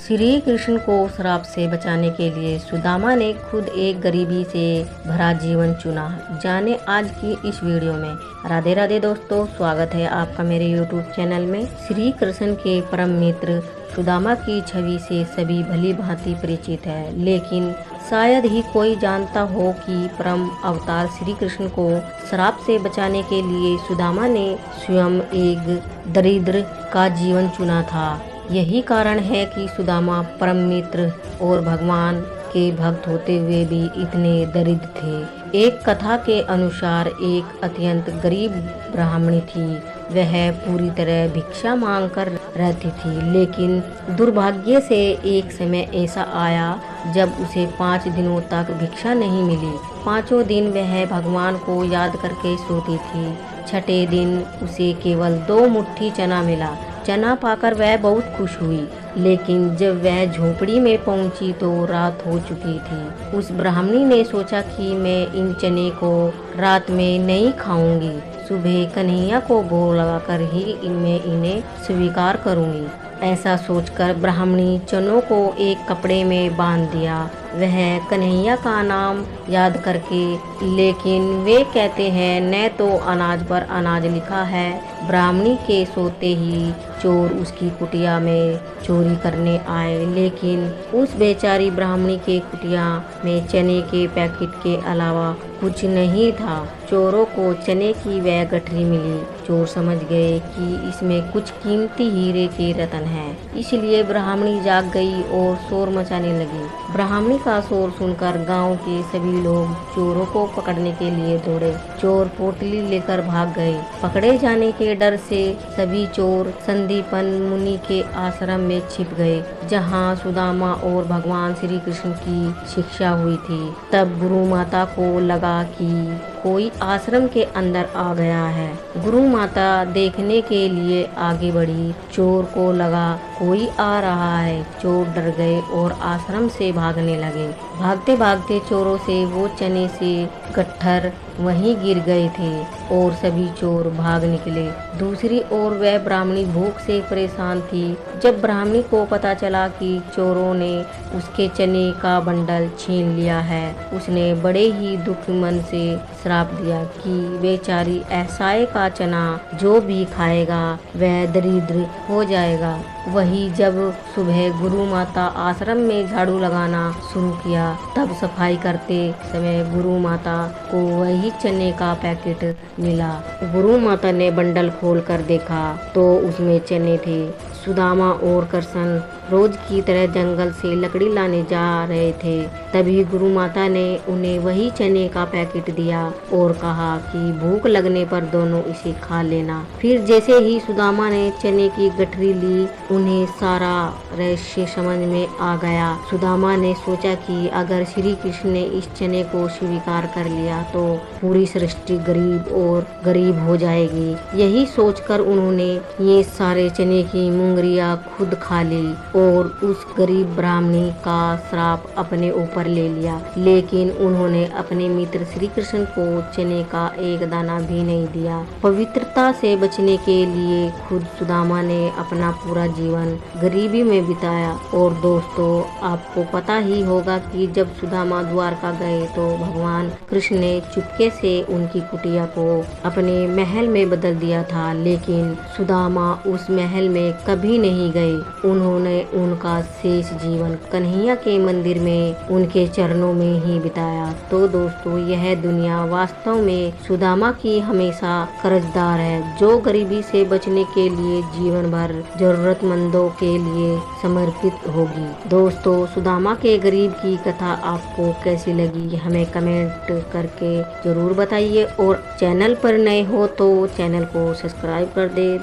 श्री कृष्ण को श्राप से बचाने के लिए सुदामा ने खुद एक गरीबी से भरा जीवन चुना। जाने आज की इस वीडियो में। राधे राधे दोस्तों, स्वागत है आपका मेरे YouTube चैनल में। श्री कृष्ण के परम मित्र सुदामा की छवि से सभी भली भांति परिचित है, लेकिन शायद ही कोई जानता हो कि परम अवतार श्री कृष्ण को श्राप से बचाने के लिए सुदामा ने स्वयं एक दरिद्र का जीवन चुना था। यही कारण है कि सुदामा परम मित्र और भगवान के भक्त होते हुए भी इतने दरिद्र थे। एक कथा के अनुसार एक अत्यंत गरीब ब्राह्मणी थी। वह पूरी तरह भिक्षा मांगकर रहती थी, लेकिन दुर्भाग्य से एक समय ऐसा आया जब उसे 5 दिनों तक भिक्षा नहीं मिली। 5 दिन वह भगवान को याद करके सोती थी। छठे दिन उसे केवल 2 मुट्ठी चना मिला। चना पाकर वह बहुत खुश हुई, लेकिन जब वह झोपड़ी में पहुंची तो रात हो चुकी थी। उस ब्राह्मणी ने सोचा कि मैं इन चने को रात में नहीं खाऊंगी, सुबह कन्हैया को भोग लगाकर ही मैं इन्हें स्वीकार करूंगी। ऐसा सोचकर ब्राह्मणी चनों को एक कपड़े में बांध दिया। वह कन्हैया का नाम याद करके, लेकिन वे कहते हैं न तो अनाज पर अनाज लिखा है। ब्राह्मणी के सोते ही चोर उसकी कुटिया में चोरी करने आए, लेकिन उस बेचारी ब्राह्मणी के कुटिया में चने के पैकेट के अलावा कुछ नहीं था। चोरों को चने की वह गठरी मिली। चोर समझ गए कि इसमें कुछ कीमती हीरे के रत्न हैं, इसलिए ब्राह्मणी जाग गई और शोर मचाने लगी। ब्राह्मणी का शोर सुनकर गांव के सभी लोग चोरों को पकड़ने के लिए दौड़े। चोर पोटली लेकर भाग गए। पकड़े जाने के डर से सभी चोर संदीपन मुनि के आश्रम में छिप गए, जहां सुदामा और भगवान श्री कृष्ण की शिक्षा हुई थी। तब गुरु माता को लगा कि कोई आश्रम के अंदर आ गया है। गुरु माता देखने के लिए आगे बढ़ी। चोर को लगा कोई आ रहा है। चोर डर गए और आश्रम से भागने लगे। भागते भागते चोरों से वो चने से गट्ठर वहीं गिर गए थे और सभी चोर भाग निकले। दूसरी ओर वह ब्राह्मणी भूख से परेशान थी। जब ब्राह्मणी को पता चला कि चोरों ने उसके चने का बंडल छीन लिया है, उसने बड़े ही दुख मन से श्राप दिया कि बेचारी असहाय का चना जो भी खाएगा वह दरिद्र हो जाएगा। वही जब सुबह गुरु माता आश्रम में झाड़ू लगाना शुरू किया, तब सफाई करते समय गुरु माता को वही चने का पैकेट मिला। गुरु माता ने बंडल खोलकर देखा तो उसमें चने थे। सुदामा और कृष्ण रोज की तरह जंगल से लकड़ी लाने जा रहे थे। तभी गुरु माता ने उन्हें वही चने का पैकेट दिया और कहा कि भूख लगने पर दोनों इसे खा लेना। फिर जैसे ही सुदामा ने चने की गठरी ली, उन्हें सारा रहस्य समझ में आ गया। सुदामा ने सोचा कि अगर श्री कृष्ण ने इस चने को स्वीकार कर लिया तो पूरी सृष्टि गरीब और गरीब हो जाएगी। यही सोचकर उन्होंने ये सारे चने की मुंगरिया खुद खा ली और उस गरीब ब्राह्मणी का श्राप अपने ऊपर ले लिया। लेकिन उन्होंने अपने मित्र श्री कृष्ण को चने का एक दाना भी नहीं दिया। पवित्रता से बचने के लिए खुद सुदामा ने अपना पूरा जीवन गरीबी में बिताया। और दोस्तों, आपको पता ही होगा कि जब सुदामा द्वारका गए तो भगवान कृष्ण ने चुपके से उनकी कुटिया को अपने महल में बदल दिया था, लेकिन सुदामा उस महल में कभी नहीं गए। उन्होंने उनका शेष जीवन कन्हैया के मंदिर में उनके चरणों में ही बिताया। तो दोस्तों, यह दुनिया वास्तव में सुदामा की हमेशा कर्जदार है, जो गरीबी से बचने के लिए जीवन भर जरूरतमंदों के लिए समर्पित होगी। दोस्तों, सुदामा के गरीब की कथा आपको कैसी लगी हमें कमेंट करके जरूर बताइए, और चैनल पर नए हो तो चैनल को सब्सक्राइब कर दे।